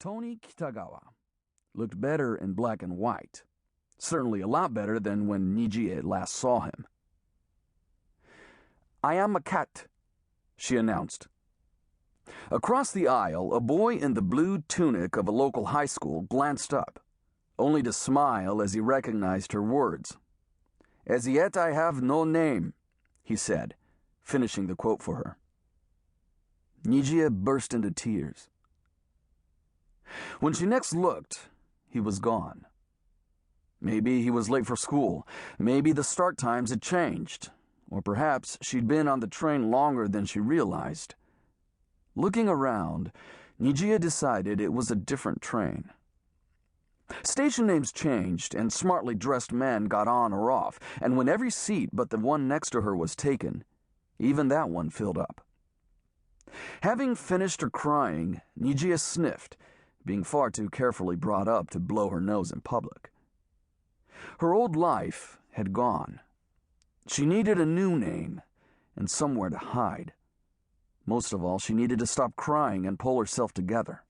Tony Kitagawa looked better in black and white, certainly a lot better than when Nijie last saw him. "I am a cat," she announced. Across the aisle, a boy in the blue tunic of a local high school glanced up, only to smile as he recognized her words. "As yet I have no name," he said, finishing the quote for her. Nijie burst into tears. When she next looked, he was gone. Maybe he was late for school. Maybe the start times had changed. Or perhaps she'd been on the train longer than she realized. Looking around, Nijie decided it was a different train. Station names changed, and smartly dressed men got on or off, and when every seat but the one next to her was taken, even that one filled up. Having finished her crying, Nijie sniffed, being far too carefully brought up to blow her nose in public. Her old life had gone. She needed a new name and somewhere to hide. Most of all, she needed to stop crying and pull herself together.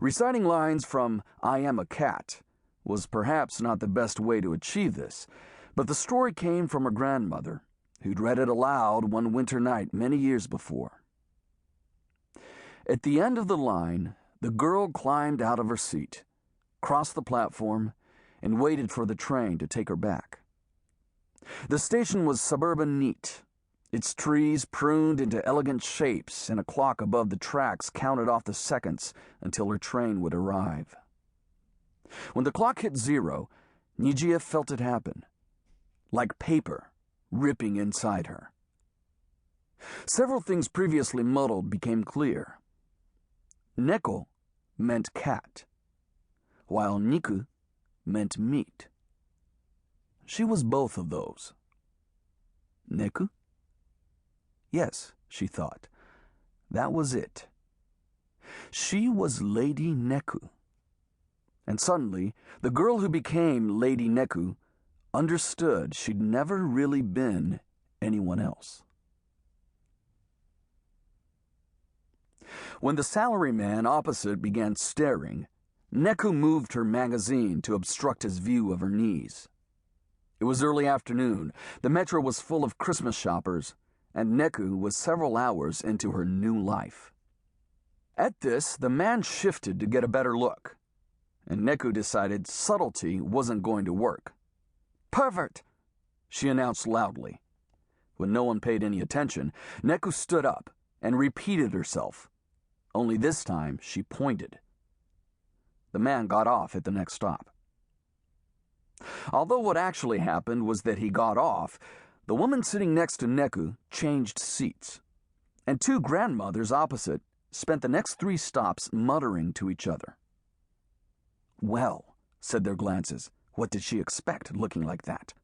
Reciting lines from I Am a Cat was perhaps not the best way to achieve this, but the story came from her grandmother, who'd read it aloud one winter night many years before. At the end of the line, the girl climbed out of her seat, crossed the platform, and waited for the train to take her back. The station was suburban neat, its trees pruned into elegant shapes, and a clock above the tracks counted off the seconds until her train would arrive. When the clock hit 0, Nijie felt it happen, like paper ripping inside her. Several things previously muddled became clear. Neko meant cat, while niku meant meat. She was both of those. Neku? Yes, she thought. That was it. She was Lady Neku. And suddenly, the girl who became Lady Neku understood she'd never really been anyone else. When the salaryman opposite began staring, Neku moved her magazine to obstruct his view of her knees. It was early afternoon, the metro was full of Christmas shoppers, and Neku was several hours into her new life. At this, the man shifted to get a better look, and Neku decided subtlety wasn't going to work. "Pervert!" she announced loudly. When no one paid any attention, Neku stood up and repeated herself, only this time she pointed. The man got off at the next stop. Although what actually happened was that he got off, the woman sitting next to Neku changed seats, and two grandmothers opposite spent the next 3 stops muttering to each other. "Well," said their glances, what did she expect looking like that?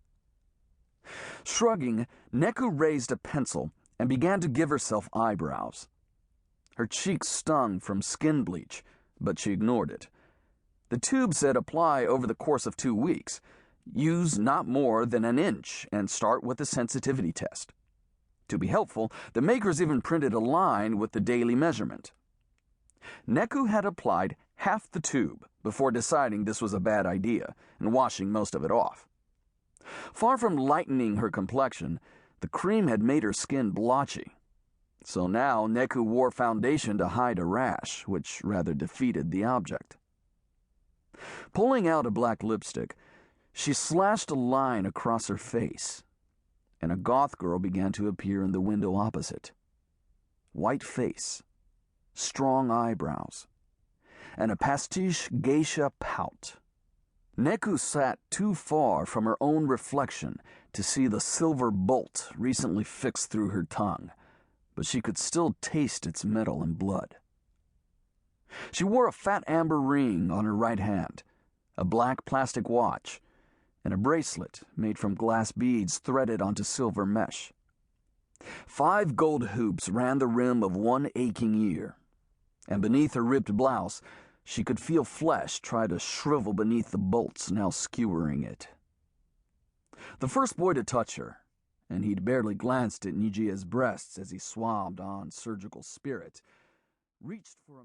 Shrugging, Neku raised a pencil and began to give herself eyebrows. Her cheeks stung from skin bleach, but she ignored it. The tube said apply over the course of 2 weeks. Use not more than 1 inch and start with a sensitivity test. To be helpful, the makers even printed a line with the daily measurement. Neku had applied half the tube before deciding this was a bad idea and washing most of it off. Far from lightening her complexion, the cream had made her skin blotchy. So now Neku wore foundation to hide a rash, which rather defeated the object. Pulling out a black lipstick, she slashed a line across her face, and a goth girl began to appear in the window opposite. White face, strong eyebrows, and a pastiche geisha pout. Neku sat too far from her own reflection to see the silver bolt recently fixed through her tongue, but she could still taste its metal and blood. She wore a fat amber ring on her right hand, a black plastic watch, and a bracelet made from glass beads threaded onto silver mesh. 5 gold hoops ran the rim of one aching ear, and beneath her ripped blouse, she could feel flesh try to shrivel beneath the bolts now skewering it. The first boy to touch her, and he'd barely glanced at Nijie's breasts as he swabbed on surgical spirit, reached for a